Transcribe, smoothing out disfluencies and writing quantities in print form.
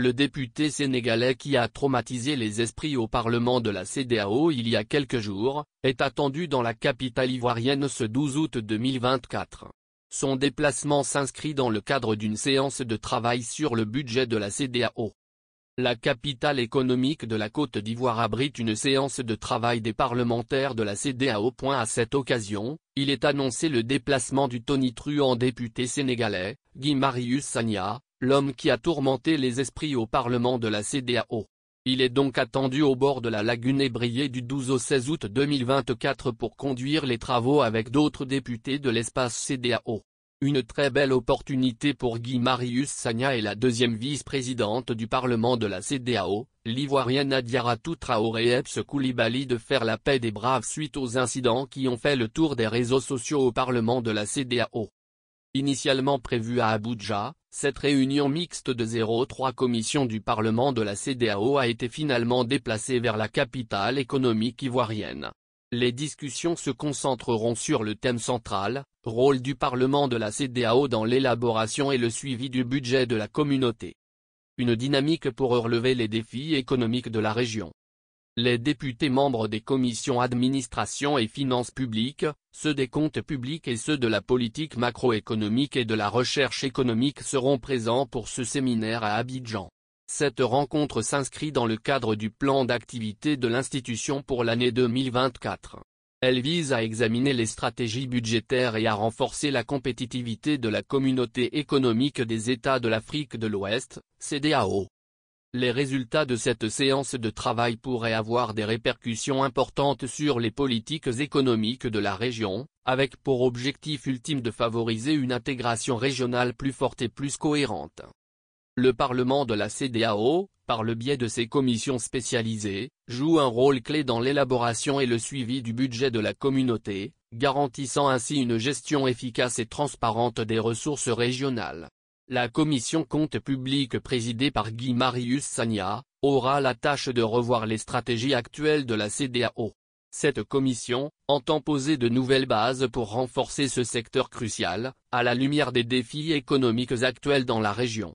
Le député sénégalais qui a traumatisé les esprits au Parlement de la CEDEAO il y a quelques jours, est attendu dans la capitale ivoirienne ce 12 août 2024. Son déplacement s'inscrit dans le cadre d'une séance de travail sur le budget de la CEDEAO. La capitale économique de la Côte d'Ivoire abrite une séance de travail des parlementaires de la CEDEAO. À cette occasion, il est annoncé le déplacement du tonitruant député sénégalais, Guy Marius Sagna, l'homme qui a tourmenté les esprits au Parlement de la CEDEAO. Il est donc attendu au bord de la lagune ébriée du 12 au 16 août 2024 pour conduire les travaux avec d'autres députés de l'espace CEDEAO. Une très belle opportunité pour Guy Marius Sagna et la deuxième vice-présidente du Parlement de la CEDEAO, l'Ivoirienne Adiaratou Traoré Ebs Koulibaly de faire la paix des braves suite aux incidents qui ont fait le tour des réseaux sociaux au Parlement de la CEDEAO. Initialement prévue à Abuja, cette réunion mixte de 03 commissions du Parlement de la CEDEAO a été finalement déplacée vers la capitale économique ivoirienne. Les discussions se concentreront sur le thème central, rôle du Parlement de la CEDEAO dans l'élaboration et le suivi du budget de la communauté. Une dynamique pour relever les défis économiques de la région. Les députés membres des commissions administration et finances publiques, ceux des comptes publics et ceux de la politique macroéconomique et de la recherche économique seront présents pour ce séminaire à Abidjan. Cette rencontre s'inscrit dans le cadre du plan d'activité de l'institution pour l'année 2024. Elle vise à examiner les stratégies budgétaires et à renforcer la compétitivité de la communauté économique des États de l'Afrique de l'Ouest, CEDEAO. Les résultats de cette séance de travail pourraient avoir des répercussions importantes sur les politiques économiques de la région, avec pour objectif ultime de favoriser une intégration régionale plus forte et plus cohérente. Le Parlement de la CEDEAO, par le biais de ses commissions spécialisées, joue un rôle clé dans l'élaboration et le suivi du budget de la communauté, garantissant ainsi une gestion efficace et transparente des ressources régionales. La commission comptes publics présidée par Guy Marius Sagna, aura la tâche de revoir les stratégies actuelles de la CEDEAO. Cette commission entend poser de nouvelles bases pour renforcer ce secteur crucial, à la lumière des défis économiques actuels dans la région.